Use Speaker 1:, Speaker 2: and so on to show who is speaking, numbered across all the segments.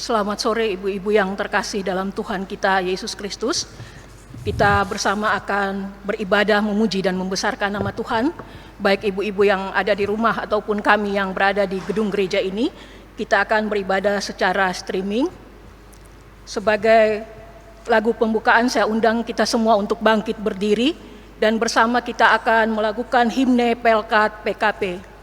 Speaker 1: Selamat sore ibu-ibu yang terkasih dalam Tuhan kita Yesus Kristus. Kita bersama akan beribadah, memuji dan membesarkan nama Tuhan. Baik ibu-ibu yang ada di rumah ataupun kami yang berada di gedung gereja ini, kita akan beribadah secara streaming. Sebagai lagu pembukaan saya undang kita semua untuk bangkit berdiri dan bersama kita akan melakukan himne Pelkat PKP.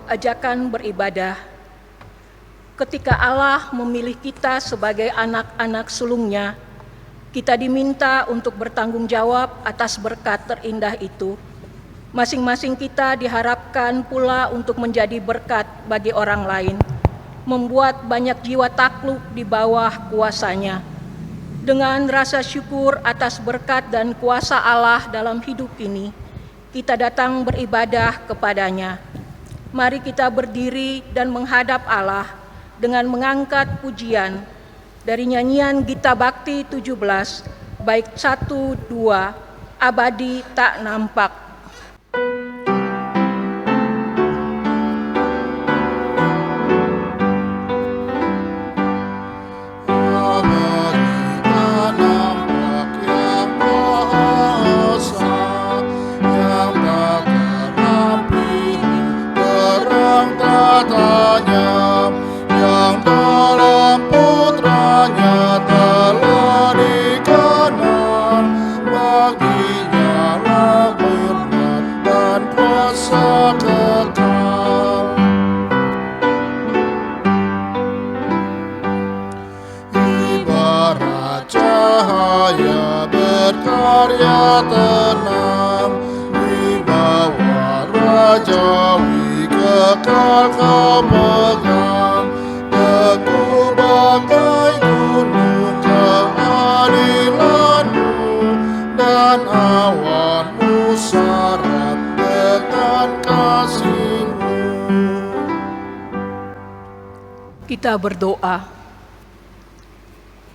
Speaker 1: Ajakan beribadah. Ketika Allah memilih kita sebagai anak-anak sulungnya, kita diminta untuk bertanggung jawab atas berkat terindah itu. Masing-masing kita diharapkan pula untuk menjadi berkat bagi orang lain, membuat banyak jiwa takluk di bawah kuasanya. Dengan rasa syukur atas berkat dan kuasa Allah dalam hidup ini, kita datang beribadah kepadanya. Mari kita berdiri dan menghadap Allah dengan mengangkat pujian dari nyanyian Gita Bakti 17, bait 1, 2, Abadi Tak Nampak.
Speaker 2: Abadi tak nampak yang karya tenang di bawah rajawi kekal kau pegang. Teguh bagai gunung keadilanmu, dan awanmu syarat dengan kasih-Mu.
Speaker 1: Kita berdoa.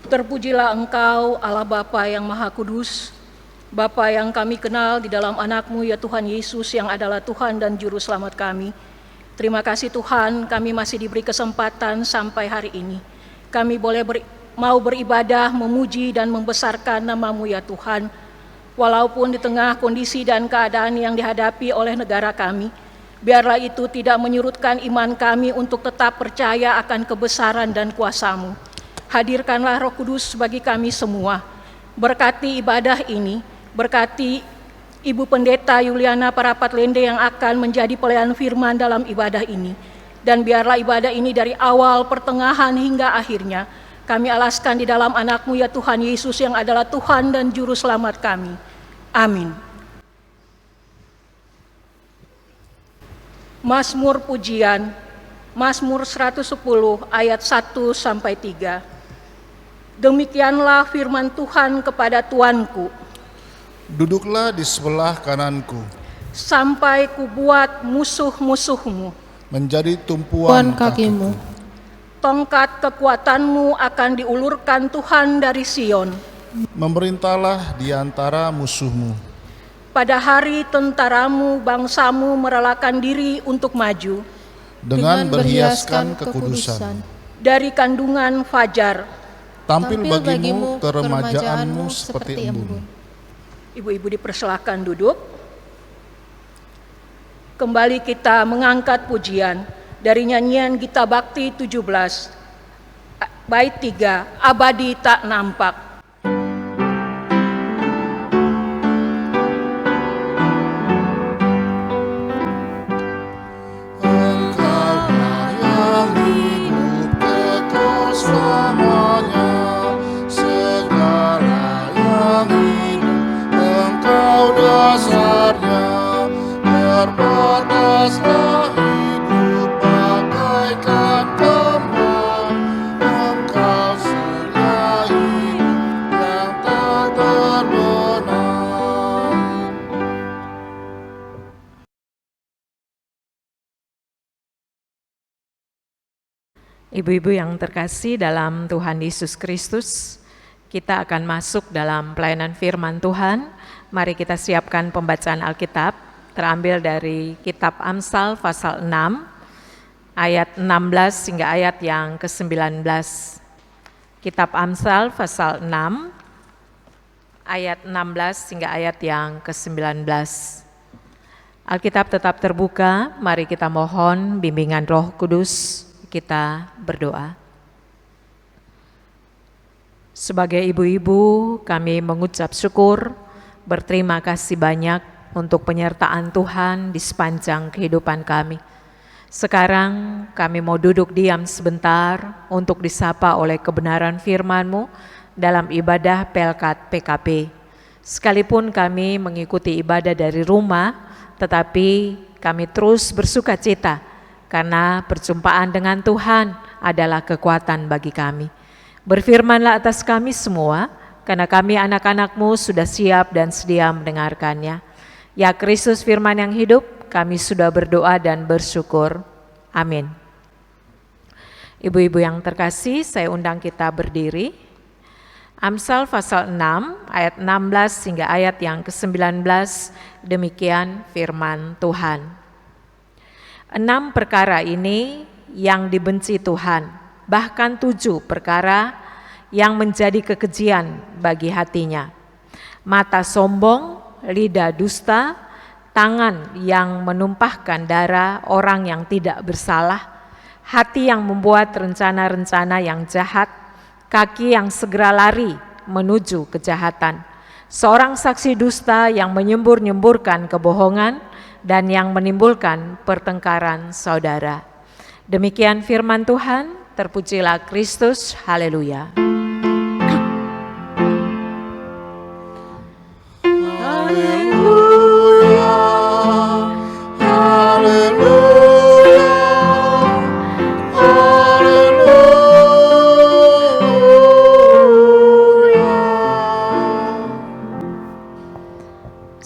Speaker 1: Terpujilah Engkau, Allah Bapa yang Maha Kudus, Bapa yang kami kenal di dalam anak-Mu ya Tuhan Yesus yang adalah Tuhan dan Juru Selamat kami. Terima kasih Tuhan, kami masih diberi kesempatan sampai hari ini. Kami mau beribadah, memuji dan membesarkan nama-Mu ya Tuhan. Walaupun di tengah kondisi dan keadaan yang dihadapi oleh negara kami, biarlah itu tidak menyurutkan iman kami untuk tetap percaya akan kebesaran dan kuasa-Mu. Hadirkanlah Roh Kudus bagi kami semua. Berkati ibadah ini, berkati Ibu Pendeta Yuliana Parapat Lende yang akan menjadi pelayan firman dalam ibadah ini. Dan biarlah ibadah ini dari awal, pertengahan hingga akhirnya kami alaskan di dalam anak-Mu ya Tuhan Yesus yang adalah Tuhan dan Juru Selamat kami. Amin. Mazmur Pujian, Mazmur 110 ayat 1-3. Demikianlah firman Tuhan kepada Tuanku.
Speaker 2: Duduklah di sebelah kananku,
Speaker 1: sampai kubuat musuh-musuhmu
Speaker 2: menjadi tumpuan kakimu.
Speaker 1: Tongkat kekuatanmu akan diulurkan Tuhan dari Sion.
Speaker 2: Memerintahlah di antara musuhmu.
Speaker 1: Pada hari tentaramu, bangsamu merelakan diri untuk maju.
Speaker 2: Dengan berhiaskan kekudusan.
Speaker 1: Dari kandungan fajar.
Speaker 2: Tampil bagimu keremajaanmu seperti embun.
Speaker 1: Ibu-ibu dipersilakan duduk. Kembali kita mengangkat pujian dari nyanyian Gita Bakti 17, bait 3, Abadi Tak Nampak.
Speaker 2: Engkaulah yang hidup kekal selamanya, segala yang hidup Engkau dasarnya. Terbataslah hidup bagaikan kembang, Engkau surya hidup yang tak terbenam.
Speaker 3: Ibu-ibu yang terkasih dalam Tuhan Yesus Kristus, kita akan masuk dalam pelayanan firman Tuhan. Mari kita siapkan pembacaan Alkitab, terambil dari kitab Amsal pasal 6, ayat 16 hingga ayat yang ke-19. Kitab Amsal pasal 6, ayat 16 hingga ayat yang ke-19. Alkitab tetap terbuka, mari kita mohon bimbingan Roh Kudus, kita berdoa. Sebagai ibu-ibu, kami mengucap syukur, berterima kasih banyak untuk penyertaan Tuhan di sepanjang kehidupan kami. Sekarang kami mau duduk diam sebentar untuk disapa oleh kebenaran firman-Mu dalam ibadah Pelkat PKP. Sekalipun kami mengikuti ibadah dari rumah, tetapi kami terus bersuka cita karena perjumpaan dengan Tuhan adalah kekuatan bagi kami. Berfirmanlah atas kami semua, karena kami anak-anak-Mu sudah siap dan sedia mendengarkannya. Ya Kristus firman yang hidup, kami sudah berdoa dan bersyukur. Amin. Ibu-ibu yang terkasih, saya undang kita berdiri. Amsal pasal 6 ayat 16 hingga ayat yang ke-19, demikian firman Tuhan. 6 perkara ini yang dibenci Tuhan, bahkan 7 perkara yang menjadi kekejian bagi hatinya. Mata sombong, lidah dusta, tangan yang menumpahkan darah orang yang tidak bersalah, hati yang membuat rencana-rencana yang jahat, kaki yang segera lari menuju kejahatan, seorang saksi dusta yang menyembur-nyemburkan kebohongan dan yang menimbulkan pertengkaran saudara. Demikian firman Tuhan, terpujilah Kristus, haleluya.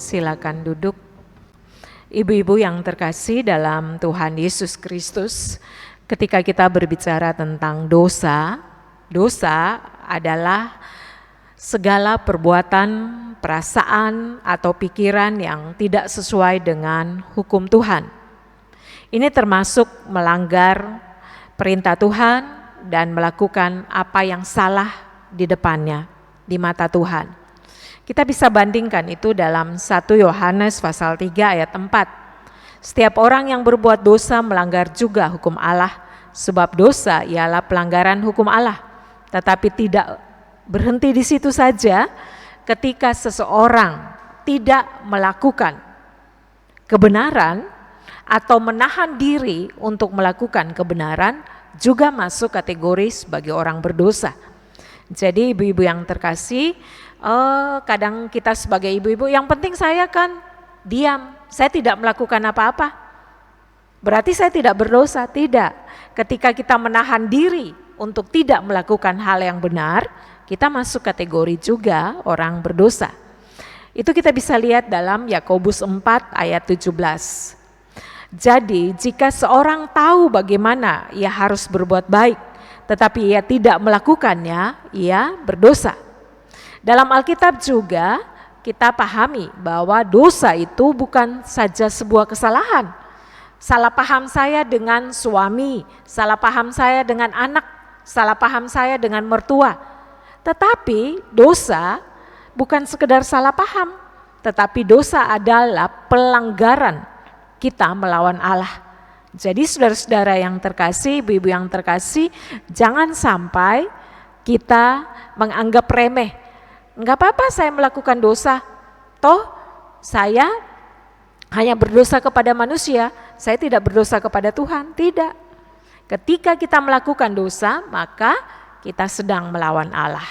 Speaker 3: silakan duduk. Ibu-ibu yang terkasih dalam Tuhan Yesus Kristus, ketika kita berbicara tentang dosa, dosa adalah segala perbuatan, perasaan, atau pikiran yang tidak sesuai dengan hukum Tuhan. Ini termasuk melanggar perintah Tuhan dan melakukan apa yang salah di depannya, di mata Tuhan. Kita bisa bandingkan itu dalam 1 Yohanes pasal 3 ayat 4. Setiap orang yang berbuat dosa melanggar juga hukum Allah, sebab dosa ialah pelanggaran hukum Allah. Tetapi tidak berhenti di situ saja, ketika seseorang tidak melakukan kebenaran atau menahan diri untuk melakukan kebenaran, juga masuk kategori sebagai orang berdosa. Jadi ibu-ibu yang terkasih, kadang kita sebagai ibu-ibu, yang penting saya kan diam, saya tidak melakukan apa-apa, berarti saya tidak berdosa. Tidak, ketika kita menahan diri untuk tidak melakukan hal yang benar, kita masuk kategori juga orang berdosa. Itu kita bisa lihat dalam Yakobus 4 ayat 17. Jadi jika seorang tahu bagaimana ia harus berbuat baik, tetapi ia tidak melakukannya, ia berdosa. Dalam Alkitab juga kita pahami bahwa dosa itu bukan saja sebuah kesalahan. Salah paham saya dengan suami, salah paham saya dengan anak, salah paham saya dengan mertua. Tetapi dosa bukan sekedar salah paham, tetapi dosa adalah pelanggaran kita melawan Allah. Jadi saudara-saudara yang terkasih, ibu-ibu yang terkasih, jangan sampai kita menganggap remeh. Enggak apa-apa saya melakukan dosa, toh saya hanya berdosa kepada manusia, saya tidak berdosa kepada Tuhan. Tidak. Ketika kita melakukan dosa, maka kita sedang melawan Allah.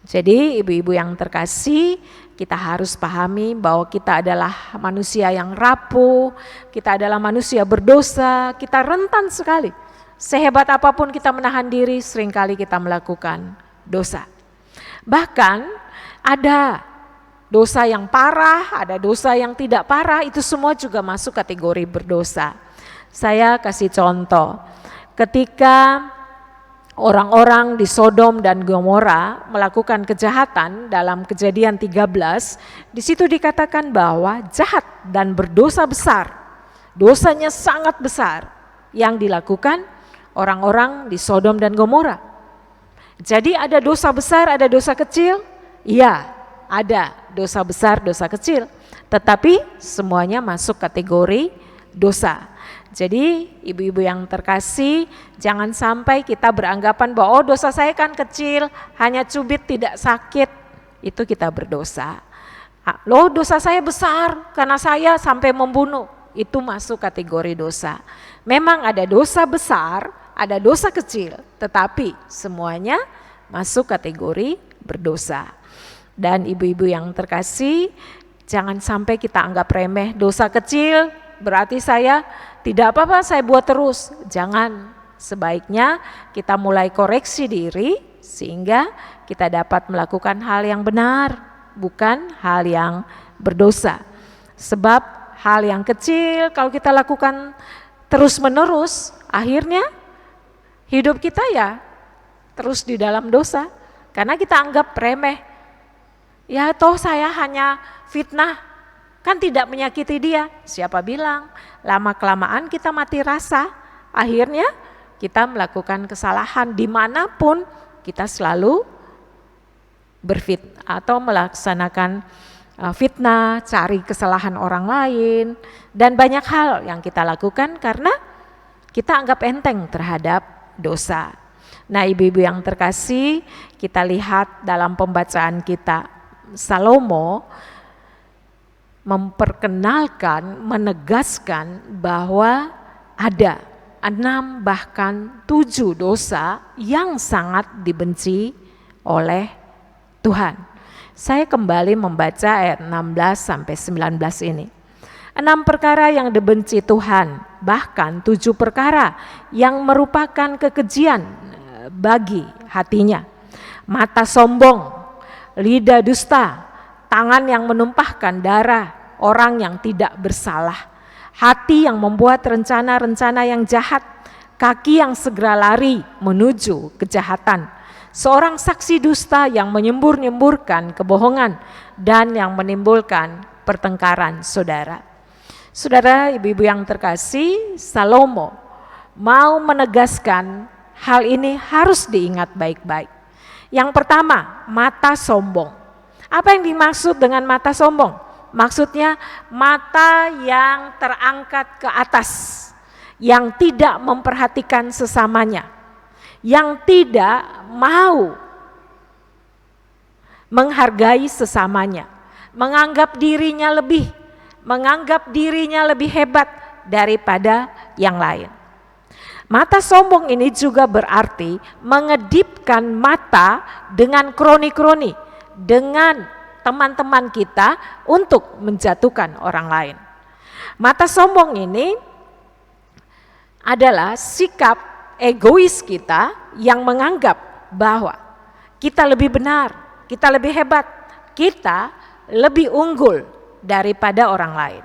Speaker 3: Jadi ibu-ibu yang terkasih, kita harus pahami bahwa kita adalah manusia yang rapuh, kita adalah manusia berdosa, kita rentan sekali. Sehebat apapun kita menahan diri, seringkali kita melakukan dosa. Bahkan ada dosa yang parah, ada dosa yang tidak parah, itu semua juga masuk kategori berdosa. Saya kasih contoh, ketika orang-orang di Sodom dan Gomora melakukan kejahatan dalam Kejadian 13, di situ dikatakan bahwa jahat dan berdosa besar, dosanya sangat besar yang dilakukan orang-orang di Sodom dan Gomora. Jadi ada dosa besar, ada dosa kecil? Iya, ada dosa besar, dosa kecil, tetapi semuanya masuk kategori dosa. Jadi ibu-ibu yang terkasih, jangan sampai kita beranggapan bahwa oh dosa saya kan kecil, hanya cubit tidak sakit, itu kita berdosa. Loh dosa saya besar karena saya sampai membunuh, itu masuk kategori dosa. Memang ada dosa besar, ada dosa kecil, tetapi semuanya masuk kategori berdosa. Dan ibu-ibu yang terkasih, jangan sampai kita anggap remeh dosa kecil, berarti saya tidak apa-apa saya buat terus. Jangan, sebaiknya kita mulai koreksi diri sehingga kita dapat melakukan hal yang benar, bukan hal yang berdosa. Sebab hal yang kecil kalau kita lakukan terus-menerus, akhirnya hidup kita ya terus di dalam dosa. Karena kita anggap remeh. Ya toh saya hanya fitnah, kan tidak menyakiti dia. Siapa bilang? Lama-kelamaan kita mati rasa, akhirnya kita melakukan kesalahan dimanapun kita selalu berfitnah atau melaksanakan fitnah, cari kesalahan orang lain, dan banyak hal yang kita lakukan karena kita anggap enteng terhadap dosa. Nah ibu-ibu yang terkasih, kita lihat dalam pembacaan kita, Salomo memperkenalkan, menegaskan bahwa ada 6 bahkan 7 dosa yang sangat dibenci oleh Tuhan. Saya kembali membaca ayat 16 sampai 19 ini. 6 perkara yang dibenci Tuhan, bahkan 7 perkara yang merupakan kekejian bagi hatinya. Mata sombong, lidah dusta, tangan yang menumpahkan darah orang yang tidak bersalah, hati yang membuat rencana-rencana yang jahat, kaki yang segera lari menuju kejahatan, seorang saksi dusta yang menyembur-nyemburkan kebohongan dan yang menimbulkan pertengkaran saudara. Saudara, ibu-ibu yang terkasih, Salomo mau menegaskan hal ini harus diingat baik-baik. Yang pertama, mata sombong. Apa yang dimaksud dengan mata sombong? Maksudnya mata yang terangkat ke atas, yang tidak memperhatikan sesamanya, yang tidak mau menghargai sesamanya, menganggap dirinya lebih hebat daripada yang lain. Mata sombong ini juga berarti mengedipkan mata dengan kroni-kroni, dengan teman-teman kita untuk menjatuhkan orang lain. Mata sombong ini adalah sikap egois kita yang menganggap bahwa kita lebih benar, kita lebih hebat, kita lebih unggul daripada orang lain.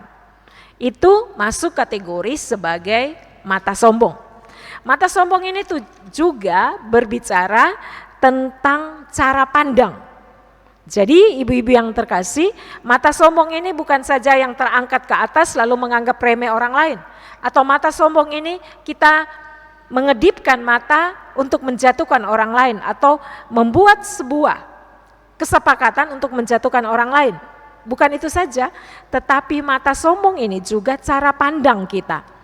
Speaker 3: Itu masuk kategori sebagai mata sombong. Mata sombong ini tuh juga berbicara tentang cara pandang. Jadi ibu-ibu yang terkasih, mata sombong ini bukan saja yang terangkat ke atas lalu menganggap remeh orang lain. Atau mata sombong ini kita mengedipkan mata untuk menjatuhkan orang lain atau membuat sebuah kesepakatan untuk menjatuhkan orang lain. Bukan itu saja, tetapi mata sombong ini juga cara pandang kita.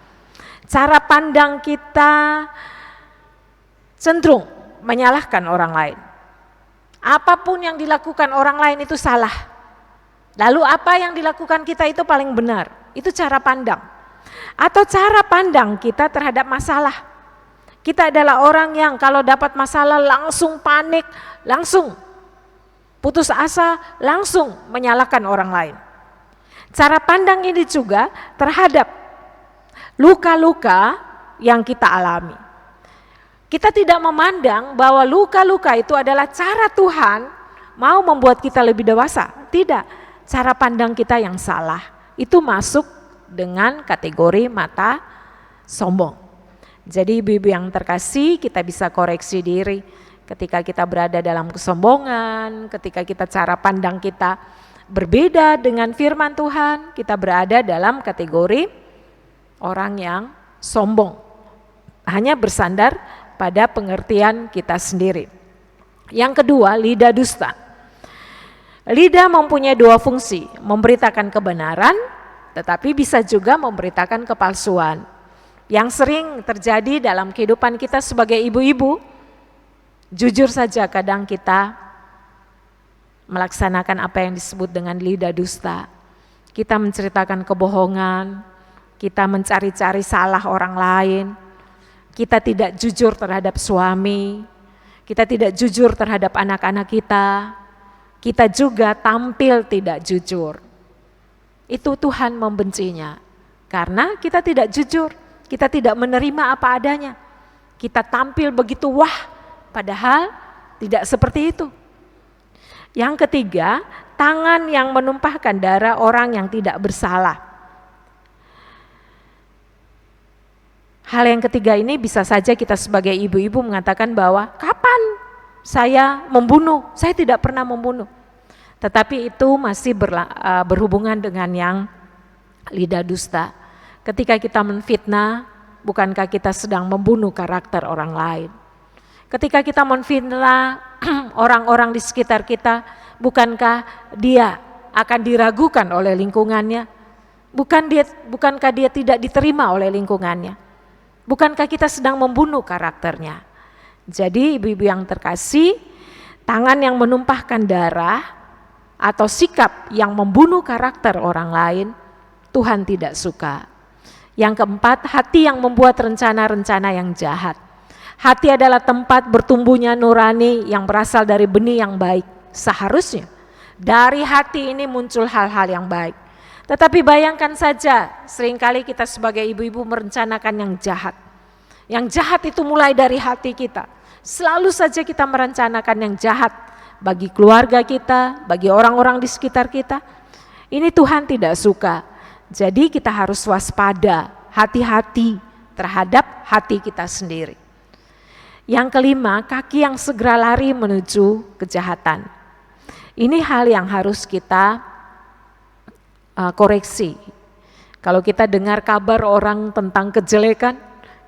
Speaker 3: Cara pandang kita cenderung menyalahkan orang lain. Apapun yang dilakukan orang lain itu salah. Lalu apa yang dilakukan kita itu paling benar. Itu cara pandang. Atau cara pandang kita terhadap masalah. Kita adalah orang yang kalau dapat masalah langsung panik, langsung putus asa, langsung menyalahkan orang lain. Cara pandang ini juga terhadap luka-luka yang kita alami. Kita tidak memandang bahwa luka-luka itu adalah cara Tuhan mau membuat kita lebih dewasa. Tidak, cara pandang kita yang salah. Itu masuk dengan kategori mata sombong. Jadi ibu-ibu yang terkasih, kita bisa koreksi diri ketika kita berada dalam kesombongan, ketika kita cara pandang kita berbeda dengan firman Tuhan, kita berada dalam kategori orang yang sombong. Hanya bersandar pada pengertian kita sendiri. Yang kedua, lidah dusta. Lidah mempunyai dua fungsi, memberitakan kebenaran, tetapi bisa juga memberitakan kepalsuan. Yang sering terjadi dalam kehidupan kita sebagai ibu-ibu, jujur saja kadang kita melaksanakan apa yang disebut dengan lidah dusta. Kita menceritakan kebohongan, kita mencari-cari salah orang lain, kita tidak jujur terhadap suami, kita tidak jujur terhadap anak-anak kita juga tampil tidak jujur. Itu Tuhan membencinya, karena kita tidak jujur, kita tidak menerima apa adanya. Kita tampil begitu wah, padahal tidak seperti itu. Yang ketiga, tangan yang menumpahkan darah orang yang tidak bersalah. Hal yang ketiga ini bisa saja kita sebagai ibu-ibu mengatakan bahwa kapan saya membunuh, saya tidak pernah membunuh. Tetapi itu masih berhubungan dengan yang lidah dusta. Ketika kita menfitnah, bukankah kita sedang membunuh karakter orang lain? Ketika kita menfitnah orang-orang di sekitar kita, bukankah dia akan diragukan oleh lingkungannya? Bukankah dia tidak diterima oleh lingkungannya? Bukankah kita sedang membunuh karakternya? Jadi ibu-ibu yang terkasih, tangan yang menumpahkan darah atau sikap yang membunuh karakter orang lain, Tuhan tidak suka. Yang keempat, hati yang membuat rencana-rencana yang jahat. Hati adalah tempat bertumbuhnya nurani yang berasal dari benih yang baik. Seharusnya dari hati ini muncul hal-hal yang baik. Tetapi bayangkan saja, seringkali kita sebagai ibu-ibu merencanakan yang jahat. Yang jahat itu mulai dari hati kita. Selalu saja kita merencanakan yang jahat. bagi keluarga kita, bagi orang-orang di sekitar kita. Ini Tuhan tidak suka. Jadi kita harus waspada, hati-hati terhadap hati kita sendiri. Yang kelima, kaki yang segera lari menuju kejahatan. Ini hal yang harus kita koreksi. Kalau kita dengar kabar orang tentang kejelekan,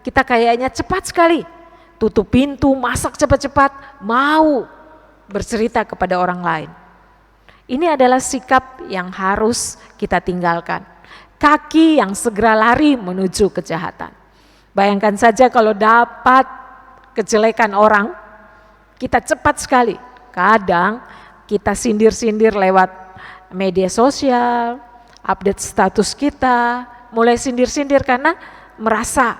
Speaker 3: kita kayaknya cepat sekali tutup pintu, masak cepat-cepat, mau bercerita kepada orang lain. Ini adalah sikap yang harus kita tinggalkan. Kaki yang segera lari menuju kejahatan. Bayangkan saja kalau dapat kejelekan orang, kita cepat sekali. Kadang kita sindir-sindir lewat media sosial, update status kita, mulai sindir-sindir karena merasa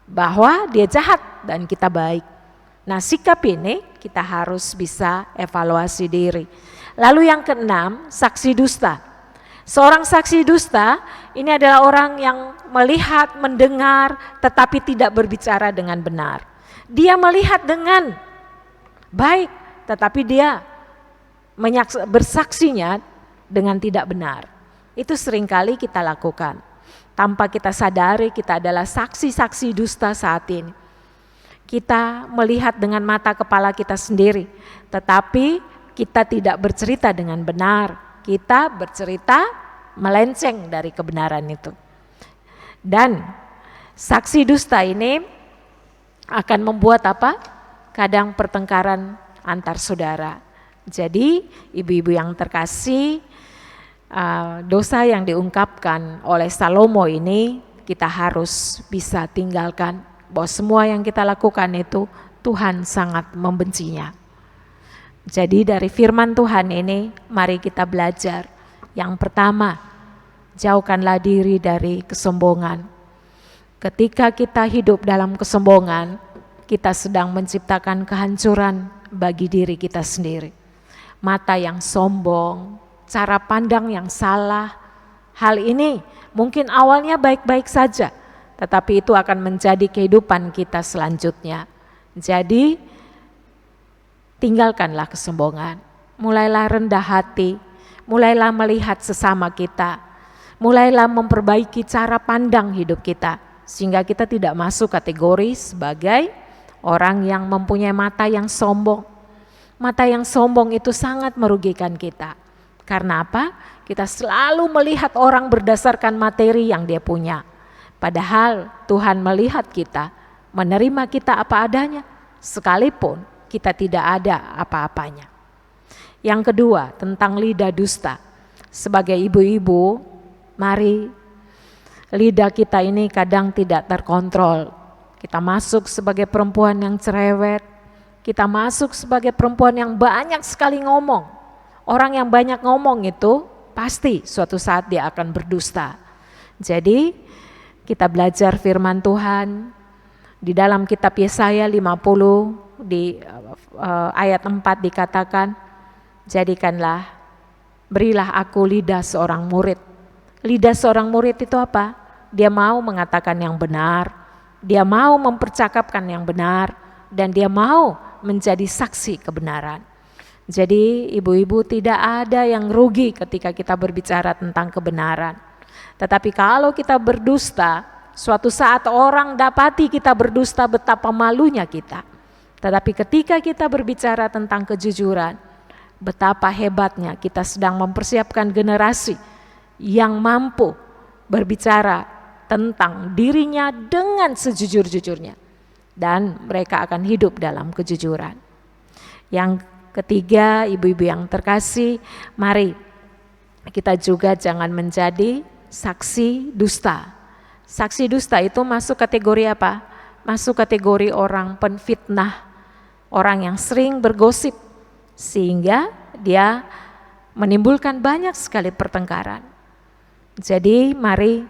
Speaker 3: bahwa dia jahat dan kita baik. Nah, sikap ini kita harus bisa evaluasi diri. Lalu yang keenam, saksi dusta. Seorang saksi dusta ini adalah orang yang melihat, mendengar, tetapi tidak berbicara dengan benar. Dia melihat dengan baik, tetapi dia bersaksinya dengan tidak benar. Itu seringkali kita lakukan. Tanpa kita sadari kita adalah saksi-saksi dusta saat ini. Kita melihat dengan mata kepala kita sendiri, tetapi kita tidak bercerita dengan benar. Kita bercerita melenceng dari kebenaran itu. Dan saksi dusta ini akan membuat apa? Kadang pertengkaran antar saudara. Jadi ibu-ibu yang terkasih, dosa yang diungkapkan oleh Salomo ini kita harus bisa tinggalkan, bahwa semua yang kita lakukan itu Tuhan sangat membencinya. Jadi dari firman Tuhan ini mari kita belajar. Yang pertama, jauhkanlah diri dari kesombongan. Ketika kita hidup dalam kesombongan, kita sedang menciptakan kehancuran bagi diri kita sendiri. Mata yang sombong, cara pandang yang salah, hal ini mungkin awalnya baik-baik saja, tetapi itu akan menjadi kehidupan kita selanjutnya. Jadi tinggalkanlah kesombongan, mulailah rendah hati, mulailah melihat sesama kita, mulailah memperbaiki cara pandang hidup kita, sehingga kita tidak masuk kategori sebagai orang yang mempunyai mata yang sombong. Mata yang sombong itu sangat merugikan kita. Karena apa? Kita selalu melihat orang berdasarkan materi yang dia punya. Padahal Tuhan melihat kita, menerima kita apa adanya, sekalipun kita tidak ada apa-apanya. Yang kedua, tentang lidah dusta. Sebagai ibu-ibu, mari lidah kita ini kadang tidak terkontrol. Kita masuk sebagai perempuan yang cerewet, kita masuk sebagai perempuan yang banyak sekali ngomong. Orang yang banyak ngomong itu pasti suatu saat dia akan berdusta. Jadi kita belajar firman Tuhan di dalam kitab Yesaya 50 di ayat 4 dikatakan, jadikanlah, berilah aku lidah seorang murid. Lidah seorang murid itu apa? Dia mau mengatakan yang benar, dia mau mempercakapkan yang benar, dan dia mau menjadi saksi kebenaran. Jadi ibu-ibu, tidak ada yang rugi ketika kita berbicara tentang kebenaran. Tetapi kalau kita berdusta, suatu saat orang dapati kita berdusta, betapa malunya kita. Tetapi ketika kita berbicara tentang kejujuran, betapa hebatnya kita sedang mempersiapkan generasi yang mampu berbicara tentang dirinya dengan sejujur-jujurnya. Dan mereka akan hidup dalam kejujuran. Yang ketiga, ibu-ibu yang terkasih, mari kita juga jangan menjadi saksi dusta. Saksi dusta itu masuk kategori apa? Masuk kategori orang penfitnah, orang yang sering bergosip, sehingga dia menimbulkan banyak sekali pertengkaran. Jadi mari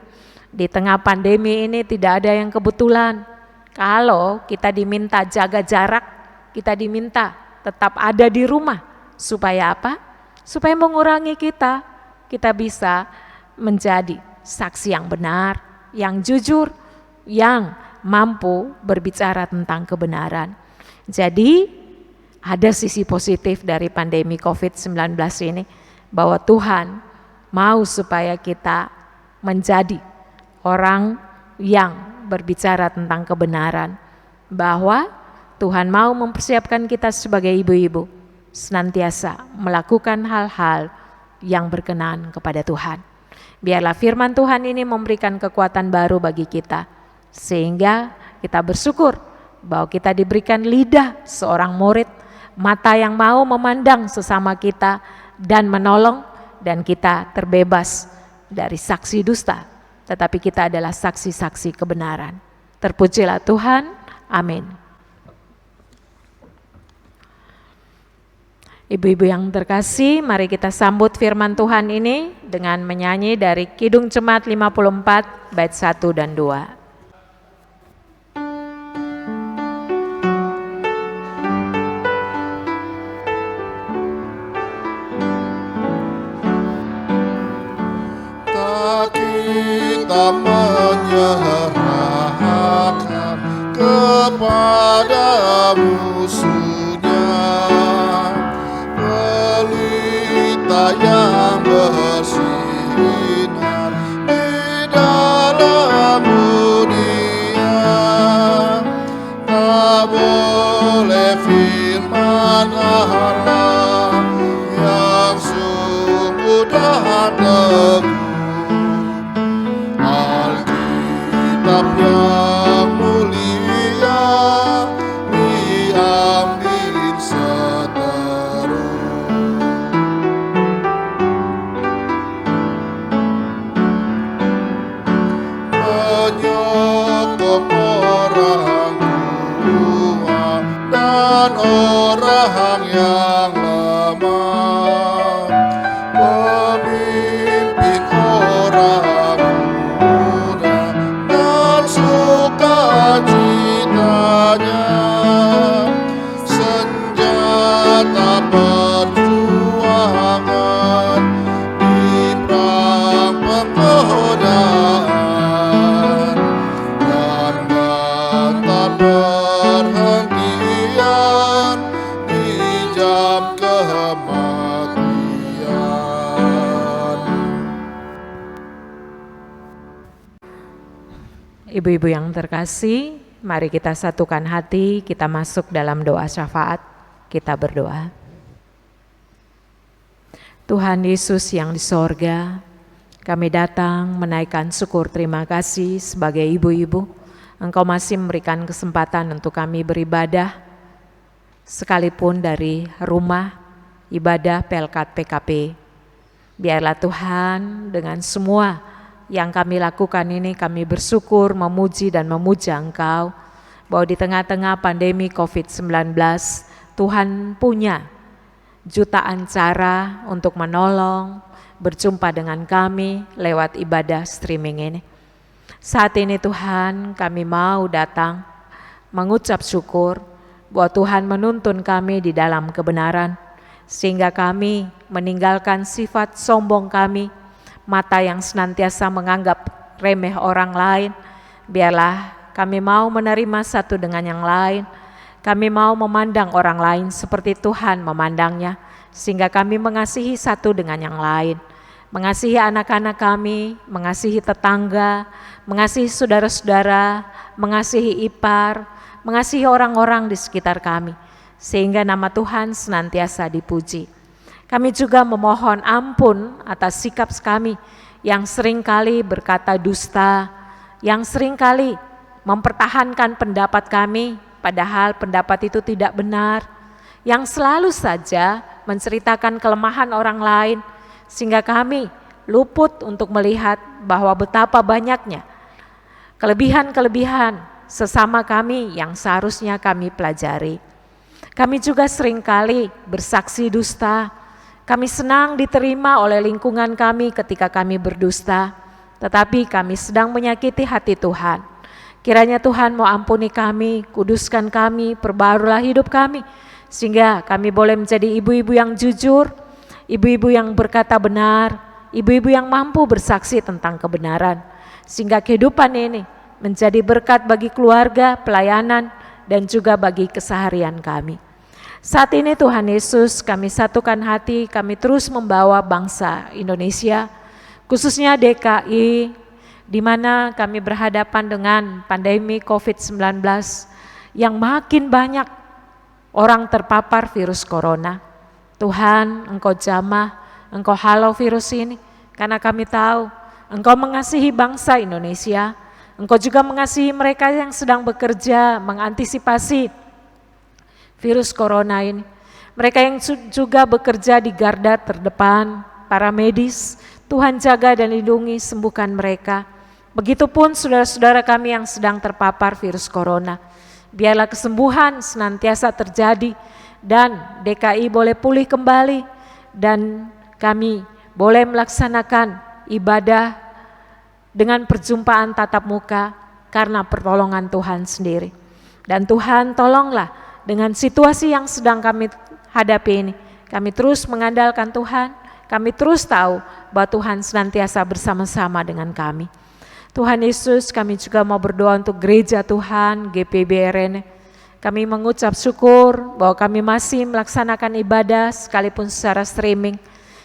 Speaker 3: di tengah pandemi ini tidak ada yang kebetulan. Kalau kita diminta jaga jarak, kita diminta tetap ada di rumah. Supaya apa? Supaya mengurangi kita bisa menjadi saksi yang benar, yang jujur, yang mampu berbicara tentang kebenaran. Jadi ada sisi positif dari pandemi COVID-19 ini, bahwa Tuhan mau supaya kita menjadi orang yang berbicara tentang kebenaran, bahwa Tuhan mau mempersiapkan kita sebagai ibu-ibu senantiasa melakukan hal-hal yang berkenan kepada Tuhan. Biarlah firman Tuhan ini memberikan kekuatan baru bagi kita, sehingga kita bersyukur bahwa kita diberikan lidah seorang murid, mata yang mau memandang sesama kita dan menolong, dan kita terbebas dari saksi dusta, tetapi kita adalah saksi-saksi kebenaran. Terpujilah Tuhan, amin. Ibu-ibu yang terkasih, mari kita sambut firman Tuhan ini dengan menyanyi dari Kidung Jemaat 54 bait 1 dan 2.
Speaker 2: Kita menyerahkan kepada musuhnya pelita yang bersinar di dalam dunia. Tak boleh firman Allah yang sungguh dan teguh, Alkitab yang mulia diambil seterus. Menyokong orang tua dan orang yang lemah, pemimpin orang muda dan sukacitanya, senjata perjuangan di perang penggodaan, dan bantar perhentian di jam kematian.
Speaker 3: Ibu-ibu yang terkasih, mari kita satukan hati, kita masuk dalam doa syafaat, kita berdoa. Tuhan Yesus yang di sorga, kami datang menaikkan syukur terima kasih sebagai ibu-ibu. Engkau masih memberikan kesempatan untuk kami beribadah, sekalipun dari rumah ibadah Pelkat PKP. Biarlah Tuhan dengan semua yang kami lakukan ini, kami bersyukur, memuji dan memuja Engkau, bahwa di tengah-tengah pandemi COVID-19, Tuhan punya jutaan cara untuk menolong, berjumpa dengan kami lewat ibadah streaming ini. Saat ini Tuhan, kami mau datang mengucap syukur bahwa Tuhan menuntun kami di dalam kebenaran, sehingga kami meninggalkan sifat sombong kami, mata yang senantiasa menganggap remeh orang lain. Biarlah kami mau menerima satu dengan yang lain. Kami mau memandang orang lain seperti Tuhan memandangnya, sehingga kami mengasihi satu dengan yang lain. Mengasihi anak-anak kami, mengasihi tetangga, mengasihi saudara-saudara, mengasihi ipar, mengasihi orang-orang di sekitar kami, sehingga nama Tuhan senantiasa dipuji. Kami juga memohon ampun atas sikap kami yang seringkali berkata dusta, yang seringkali mempertahankan pendapat kami, padahal pendapat itu tidak benar, yang selalu saja menceritakan kelemahan orang lain, sehingga kami luput untuk melihat bahwa betapa banyaknya kelebihan-kelebihan sesama kami yang seharusnya kami pelajari. Kami juga seringkali bersaksi dusta. Kami senang diterima oleh lingkungan kami ketika kami berdusta, tetapi kami sedang menyakiti hati Tuhan. Kiranya Tuhan mau ampuni kami, kuduskan kami, perbaharulah hidup kami, sehingga kami boleh menjadi ibu-ibu yang jujur, ibu-ibu yang berkata benar, ibu-ibu yang mampu bersaksi tentang kebenaran, sehingga kehidupan ini menjadi berkat bagi keluarga, pelayanan, dan juga bagi keseharian kami. Saat ini Tuhan Yesus, kami satukan hati, kami terus membawa bangsa Indonesia, khususnya DKI, di mana kami berhadapan dengan pandemi COVID-19 yang makin banyak orang terpapar virus corona. Tuhan, Engkau jamah, Engkau halau virus ini, karena kami tahu Engkau mengasihi bangsa Indonesia, Engkau juga mengasihi mereka yang sedang bekerja mengantisipasi virus corona ini. Mereka yang juga bekerja di garda terdepan, para medis, Tuhan jaga dan lindungi, sembuhkan mereka. Begitupun saudara-saudara kami yang sedang terpapar virus corona. Biarlah kesembuhan senantiasa terjadi dan DKI boleh pulih kembali dan kami boleh melaksanakan ibadah dengan perjumpaan tatap muka karena pertolongan Tuhan sendiri. Dan Tuhan tolonglah dengan situasi yang sedang kami hadapi ini, kami terus mengandalkan Tuhan, kami terus tahu bahwa Tuhan senantiasa bersama-sama dengan kami. Tuhan Yesus, kami juga mau berdoa untuk gereja Tuhan, GPBRN. Kami mengucap syukur bahwa kami masih melaksanakan ibadah sekalipun secara streaming.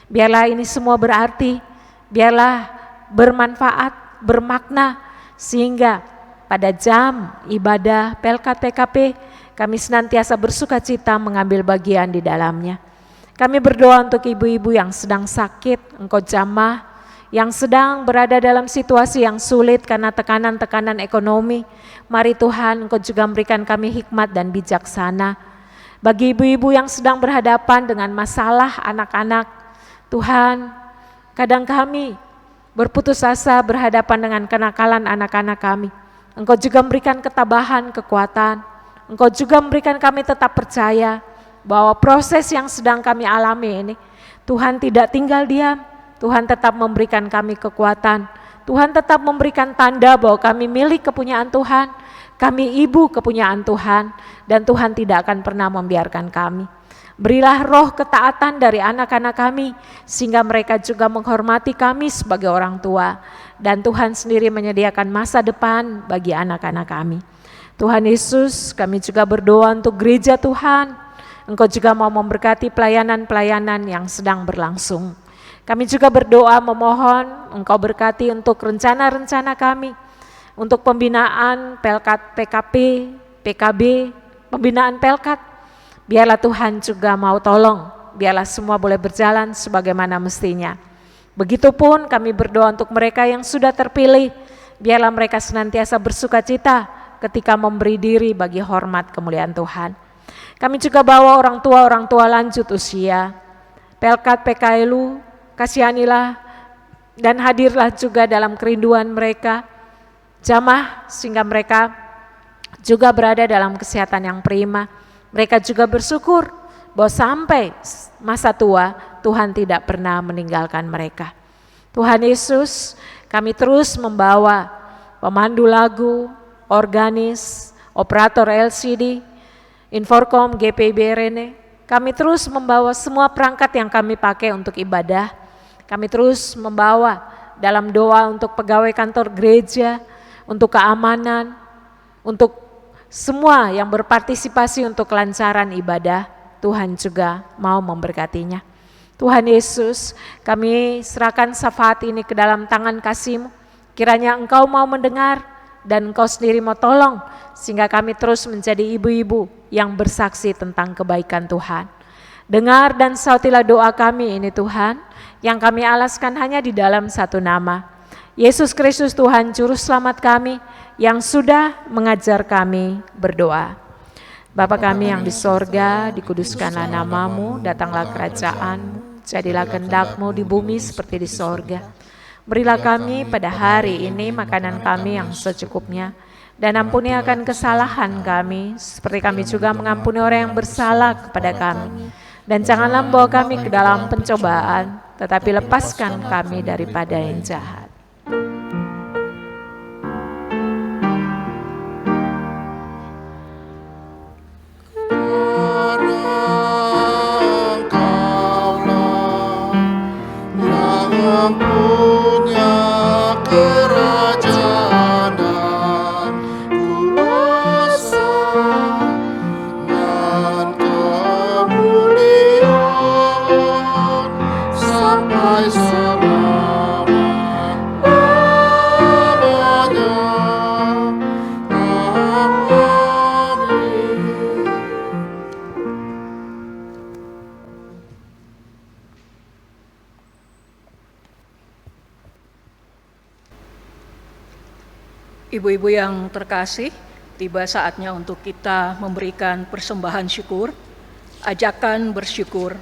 Speaker 3: Biarlah ini semua berarti, biarlah bermanfaat, bermakna, sehingga pada jam ibadah Pelkat PKP, kami senantiasa bersuka cita mengambil bagian di dalamnya. Kami berdoa untuk ibu-ibu yang sedang sakit, Engkau jamah, yang sedang berada dalam situasi yang sulit karena tekanan-tekanan ekonomi. Mari Tuhan, Engkau juga memberikan kami hikmat dan bijaksana. Bagi ibu-ibu yang sedang berhadapan dengan masalah anak-anak, Tuhan, kadang kami berputus asa berhadapan dengan kenakalan anak-anak kami. Engkau juga memberikan ketabahan, kekuatan. Engkau juga memberikan kami tetap percaya bahwa proses yang sedang kami alami ini, Tuhan tidak tinggal diam, Tuhan tetap memberikan kami kekuatan, Tuhan tetap memberikan tanda bahwa kami milik kepunyaan Tuhan, kami ibu kepunyaan Tuhan, dan Tuhan tidak akan pernah membiarkan kami. Berilah roh ketaatan dari anak-anak kami, sehingga mereka juga menghormati kami sebagai orang tua, dan Tuhan sendiri menyediakan masa depan bagi anak-anak kami. Tuhan Yesus, kami juga berdoa untuk gereja Tuhan. Engkau juga mau memberkati pelayanan-pelayanan yang sedang berlangsung. Kami juga berdoa memohon Engkau berkati untuk rencana-rencana kami, untuk pembinaan Pelkat PKP, PKB, pembinaan Pelkat. Biarlah Tuhan juga mau tolong, biarlah semua boleh berjalan sebagaimana mestinya. Begitupun kami berdoa untuk mereka yang sudah terpilih, biarlah mereka senantiasa bersuka cita ketika memberi diri bagi hormat kemuliaan Tuhan. Kami juga bawa orang tua lanjut usia, Pelkat PKLU, kasihanilah dan hadirlah juga dalam kerinduan mereka, jamah sehingga mereka juga berada dalam kesehatan yang prima. Mereka juga bersyukur bahwa sampai masa tua Tuhan tidak pernah meninggalkan mereka. Tuhan Yesus, kami terus membawa pemandu lagu, organis, operator LCD, Inforkom, GPBRN, kami terus membawa semua perangkat yang kami pakai untuk ibadah. Kami terus membawa dalam doa untuk pegawai kantor gereja, untuk keamanan, untuk semua yang berpartisipasi untuk kelancaran ibadah. Tuhan juga mau memberkatinya. Tuhan Yesus, kami serahkan syafaat ini ke dalam tangan kasih-Mu. Kiranya Engkau mau mendengar dan Engkau sendiri mau tolong, sehingga kami terus menjadi ibu-ibu yang bersaksi tentang kebaikan Tuhan. Dengar dan sautilah doa kami ini Tuhan, yang kami alaskan hanya di dalam satu nama, Yesus Kristus Tuhan Juru Selamat kami, yang sudah mengajar kami berdoa. Bapa kami yang di sorga, dikuduskanlah namamu, datanglah kerajaan-Mu, jadilah kehendak-Mu di bumi seperti di sorga. Berilah kami pada hari ini makanan kami yang secukupnya, dan ampuni akan kesalahan kami, seperti kami juga mengampuni orang yang bersalah kepada kami. Dan janganlah membawa kami ke dalam pencobaan, tetapi lepaskan kami daripada yang jahat.
Speaker 2: sampai selama-lamanya. Amin.
Speaker 1: Ibu-ibu yang terkasih, tiba saatnya untuk kita memberikan persembahan syukur, ajakan bersyukur.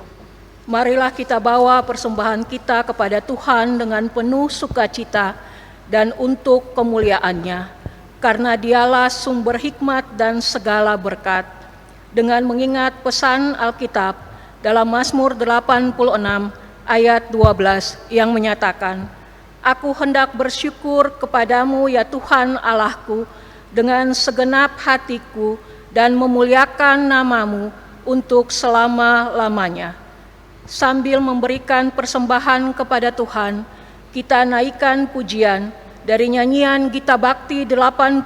Speaker 1: Marilah kita bawa persembahan kita kepada Tuhan dengan penuh sukacita dan untuk kemuliaan-Nya, karena Dialah sumber hikmat dan segala berkat. Dengan mengingat pesan Alkitab dalam Mazmur 86 ayat 12 yang menyatakan, Aku hendak bersyukur kepadamu ya Tuhan Allahku dengan segenap hatiku dan memuliakan namamu untuk selama-lamanya. Sambil memberikan persembahan kepada Tuhan, kita naikkan pujian dari nyanyian Gita Bakti 80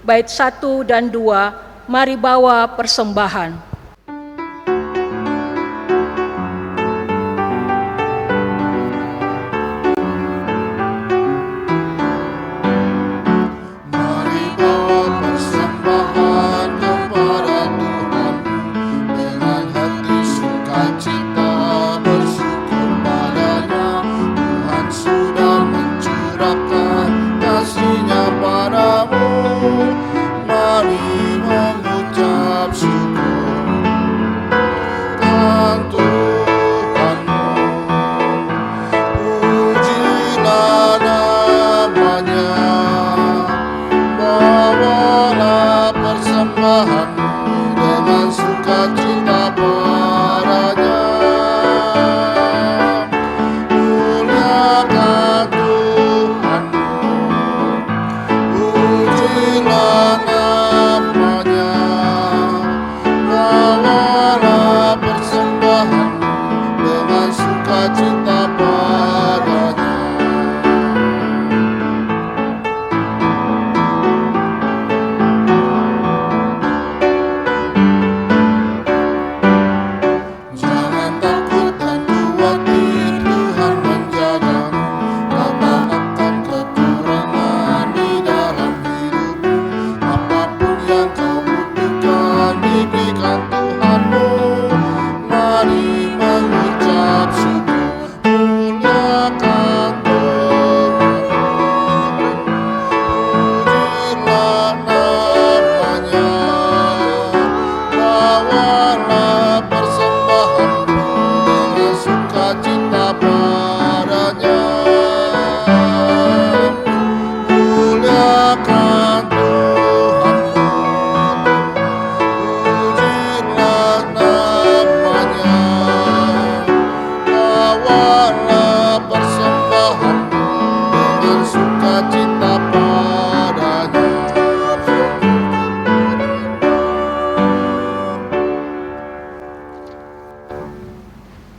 Speaker 1: bait 1 dan 2, mari bawa persembahan.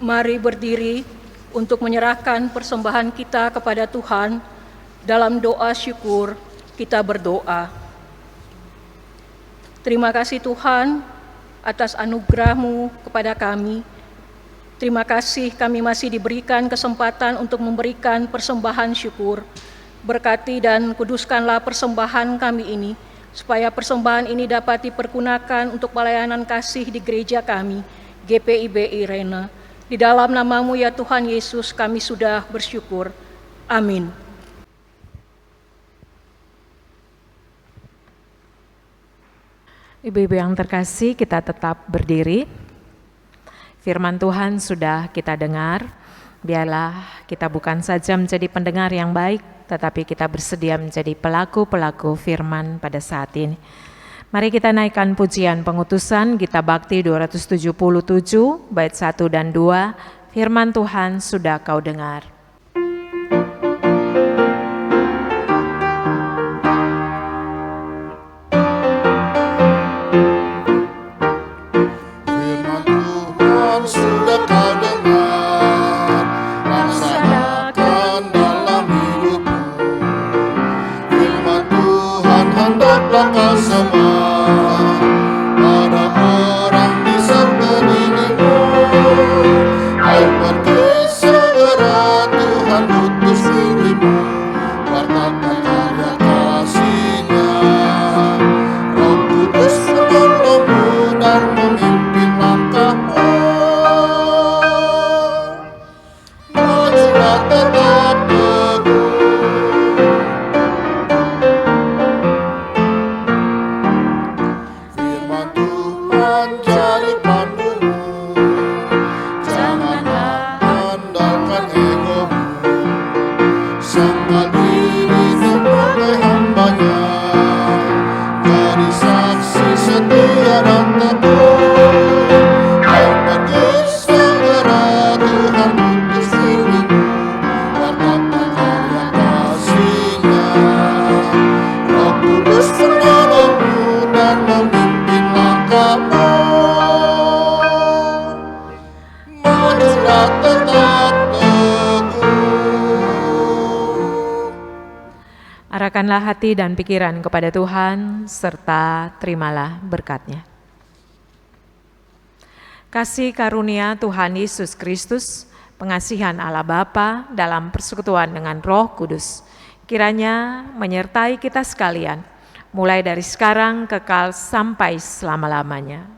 Speaker 1: Mari berdiri untuk menyerahkan persembahan kita kepada Tuhan. Dalam doa syukur kita berdoa. Terima kasih Tuhan atas anugerah-Mu kepada kami. Terima kasih kami masih diberikan kesempatan untuk memberikan persembahan syukur. Berkati dan kuduskanlah persembahan kami ini, supaya persembahan ini dapat dipergunakan untuk pelayanan kasih di gereja kami, GPIBI Rene. Di dalam nama-Mu ya Tuhan Yesus kami sudah bersyukur. Amin.
Speaker 3: Ibu-ibu yang terkasih, kita tetap berdiri. Firman Tuhan sudah kita dengar. Biarlah kita bukan saja menjadi pendengar yang baik, tetapi kita bersedia menjadi pelaku-pelaku firman pada saat ini. Mari kita naikkan pujian pengutusan Gita Bakti 277 bait 1 dan 2. Firman Tuhan sudah kau dengar.
Speaker 2: Firman Tuhan sudah kau dengar, laksanakan dalam hidupmu. Firman Tuhan hendaklah kau sebar pada orang di sekeliling. Ayo pergi segera tetap teguh. Firman Tuhan jadi pandumu, janganlah andalkan egomu. Sangkal diri sebagai hambanya, jadi saksi setia dan teguh. Kau pergi segera, Tuhan utus dirimu, wartakan karya kasih-Nya. Roh Kudus menolongmu dan memimpin langkahmu. Majulah tetap teguh.
Speaker 3: Arahkanlah hati dan pikiran kepada Tuhan, serta terimalah berkat-Nya. Kasih karunia Tuhan Yesus Kristus, pengasihan Allah Bapa dalam persekutuan dengan Roh Kudus, kiranya menyertai kita sekalian, mulai dari sekarang kekal sampai selama-lamanya.